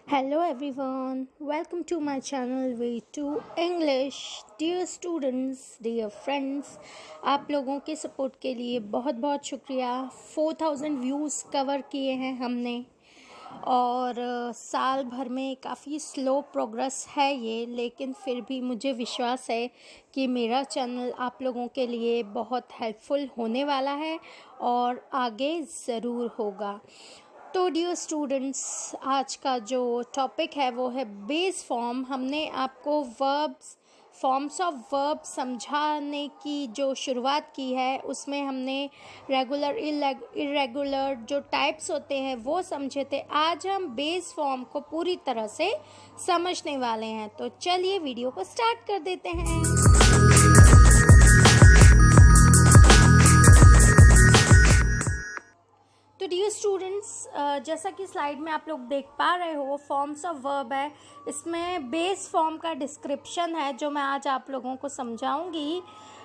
Hello everyone, welcome to my channel Way2 English. Dear students, dear friends, आप लोगों के support के लिए बहुत बहुत शुक्रिया। 4000 व्यूज़ कवर किए हैं हमने और साल भर में काफ़ी स्लो प्रोग्रेस है ये, लेकिन फिर भी मुझे विश्वास है कि मेरा चैनल आप लोगों के लिए बहुत हेल्पफुल होने वाला है और आगे ज़रूर होगा। तो डियर स्टूडेंट्स, आज का जो टॉपिक है वो है बेस फॉर्म। हमने आपको फॉर्म्स ऑफ वर्ब समझाने की जो शुरुआत की है उसमें हमने रेगुलर इरेगुलर जो टाइप्स होते हैं वो समझे थे। आज हम बेस फॉर्म को पूरी तरह से समझने वाले हैं, तो चलिए वीडियो को स्टार्ट कर देते हैं। तो डियर स्टूडेंट्स, जैसा कि स्लाइड में आप लोग देख पा रहे हो, फॉर्म्स ऑफ वर्ब है। इसमें बेस फॉर्म का डिस्क्रिप्शन है जो मैं आज आप लोगों को समझाऊंगी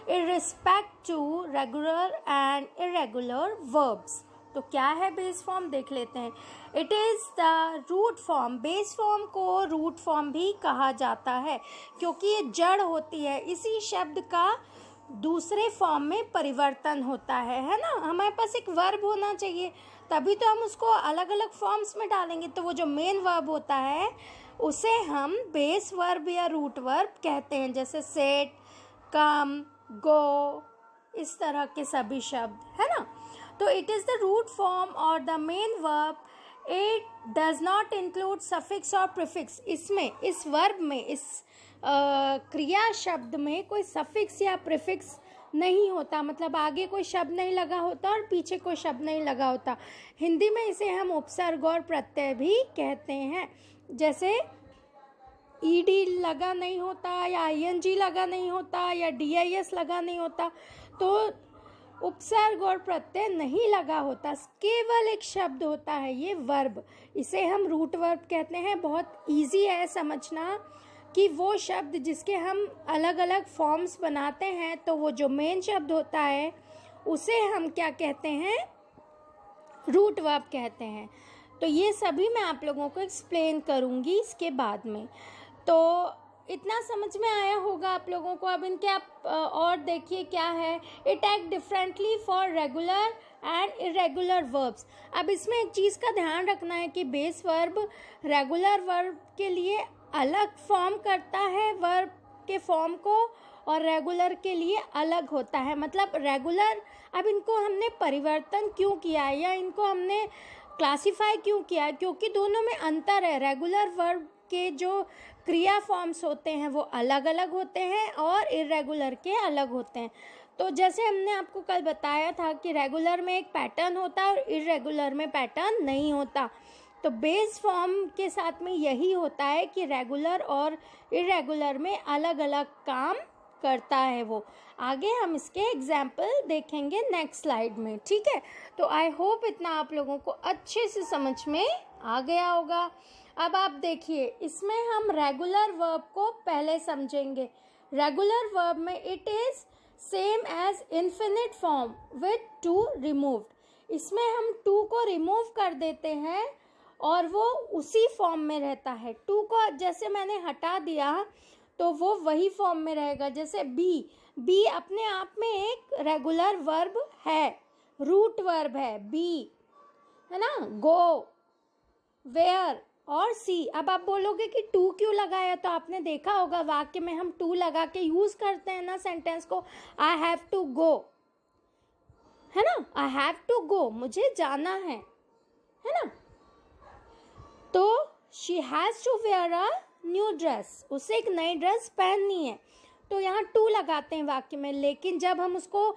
in respect to regular and irregular verbs. तो क्या है बेस फॉर्म, देख लेते हैं। It is the root form. Base form को रूट फॉर्म भी कहा जाता है क्योंकि ये जड़ होती है। इसी शब्द का दूसरे फॉर्म में परिवर्तन होता है ना। हमारे पास एक वर्ब होना चाहिए, तभी तो हम उसको अलग अलग फॉर्म्स में डालेंगे। तो वो जो मेन वर्ब होता है उसे हम बेस वर्ब या रूट वर्ब कहते हैं, जैसे सेट, कम, गो, इस तरह के सभी शब्द, है ना। तो it is the root form और the main verb. It does not include suffix और प्रीफिक्स। इसमें, इस वर्ब में, इस क्रिया शब्द में कोई सफिक्स या प्रीफिक्स नहीं होता, मतलब आगे कोई शब्द नहीं लगा होता और पीछे कोई शब्द नहीं लगा होता। हिंदी में इसे हम उपसर्ग और प्रत्यय भी कहते हैं, जैसे ईडी लगा नहीं होता या आईएनजी लगा नहीं होता या डीआईएस लगा नहीं होता, तो उपसर्ग और प्रत्यय नहीं लगा होता, केवल एक शब्द होता है, ये वर्ब। इसे हम रूट वर्ब कहते हैं। बहुत इजी है समझना कि वो शब्द जिसके हम अलग अलग फॉर्म्स बनाते हैं, तो वो जो मेन शब्द होता है उसे हम क्या कहते हैं, रूट वर्ब कहते हैं। तो ये सभी मैं आप लोगों को एक्सप्लेन करूँगी इसके बाद में। तो इतना समझ में आया होगा आप लोगों को। अब इनके आप और देखिए क्या है। It act differently for regular and irregular verbs. अब इसमें एक चीज़ का ध्यान रखना है कि बेस वर्ब रेगुलर वर्ब के लिए अलग फॉर्म करता है वर्ब के फॉर्म को, और रेगुलर के लिए अलग होता है। मतलब रेगुलर, अब इनको हमने परिवर्तन क्यों किया है या इनको हमने क्लासिफाई क्यों किया है, क्योंकि दोनों में अंतर है। रेगुलर वर्ब के जो क्रिया फॉर्म्स होते हैं वो अलग अलग होते हैं और इरेगुलर के अलग होते हैं। तो जैसे हमने आपको कल बताया था कि रेगुलर में एक पैटर्न होता है और इरेगुलर में पैटर्न नहीं होता। तो बेस फॉर्म के साथ में यही होता है कि रेगुलर और इरेगुलर में अलग अलग काम करता है वो। आगे हम इसके एग्जाम्पल देखेंगे नेक्स्ट स्लाइड में, ठीक है। तो आई होप इतना आप लोगों को अच्छे से समझ में आ गया होगा। अब आप देखिए, इसमें हम रेगुलर वर्ब को पहले समझेंगे। रेगुलर वर्ब में it is same as infinite form with to removed. इसमें हम टू को रिमूव कर देते हैं और वो उसी फॉर्म में रहता है। टू को जैसे मैंने हटा दिया तो वो वही फॉर्म में रहेगा। जैसे बी अपने आप में एक रेगुलर वर्ब है, रूट वर्ब है बी, है ना। गो, वेयर और सी। अब आप बोलोगे कि टू क्यों लगाया, तो आपने देखा होगा वाक्य में हम टू लगा के यूज करते हैं ना सेंटेंस को। आई हैव टू गो, है ना। आई हैव टू गो, मुझे जाना है ना। तो she has to wear a new dress, उसे एक नई ड्रेस पहननी है, तो यहाँ टू लगाते हैं वाक्य में। लेकिन जब हम उसको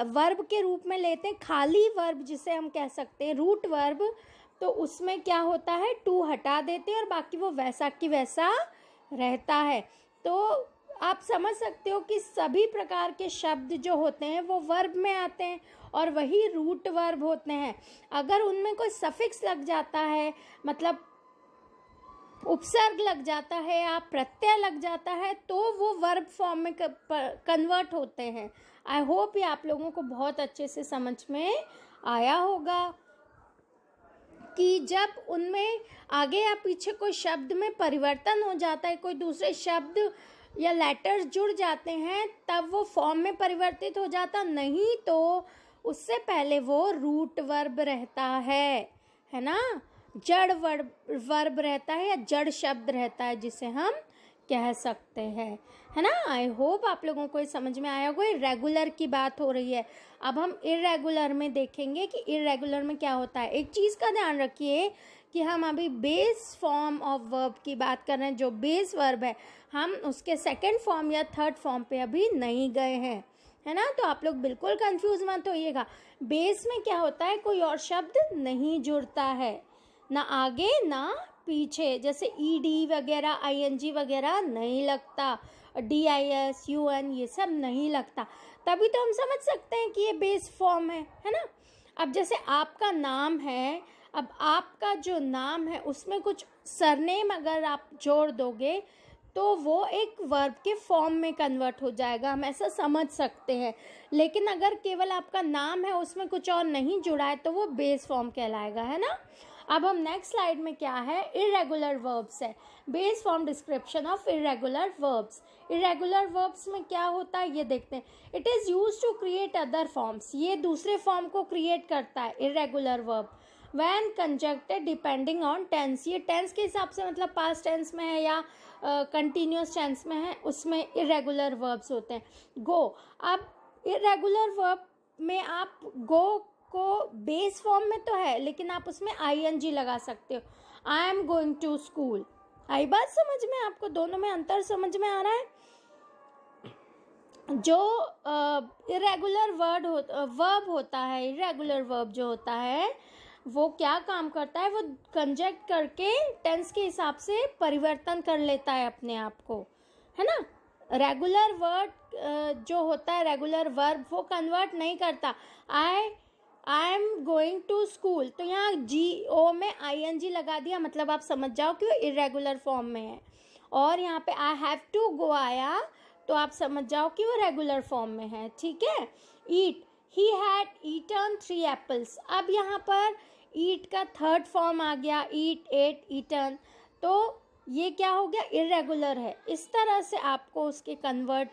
वर्ब के रूप में लेते हैं, खाली वर्ब जिसे हम कह सकते हैं रूट वर्ब, तो उसमें क्या होता है, टू हटा देते हैं और बाकी वो वैसा की वैसा रहता है। तो आप समझ सकते हो कि सभी प्रकार के शब्द जो होते हैं वो वर्ब में आते हैं और वही रूट वर्ब होते हैं। अगर उनमें कोई सफिक्स लग जाता है, मतलब उपसर्ग लग जाता है या प्रत्यय लग जाता है, तो वो वर्ब फॉर्म में कन्वर्ट होते हैं। आई होप ये आप लोगों को बहुत अच्छे से समझ में आया होगा। कि जब उनमें आगे या पीछे कोई शब्द में परिवर्तन हो जाता है, कोई दूसरे शब्द या लेटर्स जुड़ जाते हैं, तब वो फॉर्म में परिवर्तित हो जाता, नहीं तो उससे पहले वो रूट वर्ब रहता है ना, जड़ वर्ब रहता है या जड़ शब्द रहता है जिसे हम कह सकते हैं, है ना। आई होप आप लोगों को ये समझ में आया होगा। इर्रेगुलर की बात हो रही है, अब हम इर्रेगुलर में देखेंगे कि इर्रेगुलर में क्या होता है। एक चीज़ का ध्यान रखिए कि हम अभी बेस फॉर्म ऑफ वर्ब की बात कर रहे हैं, जो बेस वर्ब है, हम उसके सेकंड फॉर्म या थर्ड फॉर्म पे अभी नहीं गए हैं, है ना। तो आप लोग बिल्कुल कंफ्यूज मत होइएगा। बेस में क्या होता है, कोई और शब्द नहीं जुड़ता है, ना आगे ना पीछे, जैसे ईडी वगैरह, आईएनजी वगैरह नहीं लगता, DIS UN ये सब नहीं लगता, तभी तो हम समझ सकते हैं कि ये बेस फॉर्म है ना। अब जैसे आपका नाम है, अब आपका जो नाम है उसमें कुछ सरनेम अगर आप जोड़ दोगे तो वो एक वर्ब के फॉर्म में कन्वर्ट हो जाएगा, हम ऐसा समझ सकते हैं। लेकिन अगर केवल आपका नाम है, उसमें कुछ और नहीं जुड़ा है, तो वो बेस फॉर्म कहलाएगा, है ना। अब हम नेक्स्ट स्लाइड में क्या है, इर्रेगुलर वर्ब्स है, base form description of irregular verbs. Irregular verbs में क्या होता है ये देखते हैं। It is used to create other forms, ये दूसरे फॉर्म को क्रिएट करता है irregular verb. When conjugated depending on tense, ये टेंस के हिसाब से मतलब पास्ट टेंस में है या कंटिन्यूस टेंस में है, उसमें इर्रेगुलर वर्ब्स होते हैं। गो, अब इर्रेगुलर वर्ब में आप गो को बेस फॉर्म में तो है, लेकिन आप उसमें ING लगा सकते हो। I am going to school, I बात समझ में आपको, दोनों में अंतर समझ में आ रहा है। जो इर्रेगुलर वर्ब होता है, इर्रेगुलर वर्ब जो होता है वो क्या काम करता है, वो कंजक्ट करके टेंस के हिसाब से परिवर्तन कर लेता है अपने आप को, है ना। रेगुलर वर्ड जो होता है, रेगुलर वर्ब, वो कन्वर्ट नहीं करता। I am going to school, तो यहाँ GO में ING लगा दिया, मतलब आप समझ जाओ कि वो इर्रेगुलर फॉर्म में है। और यहाँ पे आई हैव टू गो आया, तो आप समझ जाओ कि वो रेगुलर फॉर्म में है, ठीक है। ईट, ही हैड ईटन 3 एप्पल्स, अब यहाँ पर ईट का थर्ड फॉर्म आ गया, ईट, एट, ईटन, तो ये क्या हो गया, इर्रेगुलर है। इस तरह से आपको उसके कन्वर्ट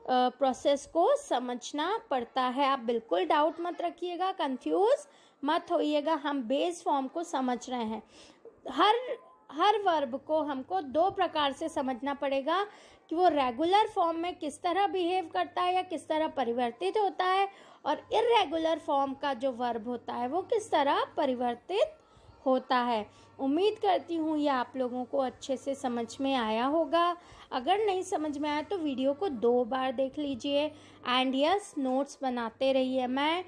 प्रोसेस को समझना पड़ता है। आप बिल्कुल डाउट मत रखिएगा, कंफ्यूज मत होइएगा, हम बेस फॉर्म को समझ रहे हैं। हर वर्ब को हमको 2 प्रकार से समझना पड़ेगा कि वो रेगुलर फॉर्म में किस तरह बिहेव करता है या किस तरह परिवर्तित होता है, और इर्रेगुलर फॉर्म का जो वर्ब होता है वो किस तरह परिवर्तित होता है। उम्मीद करती हूँ ये आप लोगों को अच्छे से समझ में आया होगा। अगर नहीं समझ में आया तो वीडियो को 2 बार देख लीजिए, एंड यस, नोट्स बनाते रहिए। मैं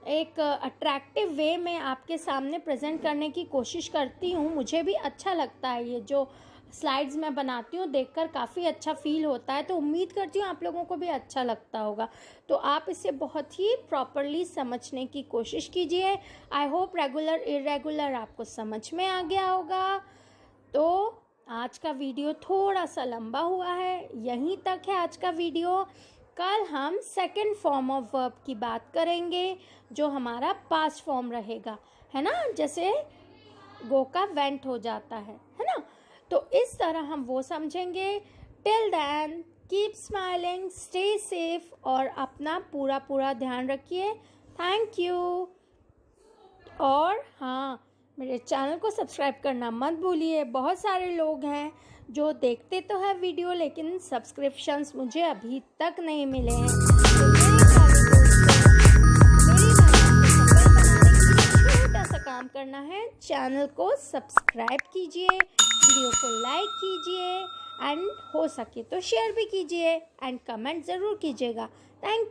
एक अट्रैक्टिव वे में आपके सामने प्रेजेंट करने की कोशिश करती हूँ, मुझे भी अच्छा लगता है, ये जो स्लाइड्स मैं बनाती हूँ देखकर काफ़ी अच्छा फील होता है, तो उम्मीद करती हूँ आप लोगों को भी अच्छा लगता होगा। तो आप इसे बहुत ही प्रॉपरली समझने की कोशिश कीजिए। आई होप रेगुलर इर्रेगुलर आपको समझ में आ गया होगा। तो आज का वीडियो थोड़ा सा लंबा हुआ है, यहीं तक है आज का वीडियो। कल हम सेकंड फॉर्म ऑफ वर्ब की बात करेंगे, जो हमारा पास्ट फॉर्म रहेगा, है ना, जैसे गो का वेंट हो जाता है ना। तो इस तरह हम वो समझेंगे। Till then keep smiling, stay safe और अपना पूरा ध्यान रखिए। Thank you. और हाँ, मेरे चैनल को सब्सक्राइब करना मत भूलिए। बहुत सारे लोग हैं जो देखते तो है वीडियो, लेकिन सब्सक्रिप्शंस मुझे अभी तक नहीं मिले हैं। छोटा सा काम करना है, चैनल को सब्सक्राइब कीजिए, वीडियो को लाइक कीजिए, एंड हो सके तो शेयर भी कीजिए, एंड कमेंट ज़रूर कीजिएगा। थैंक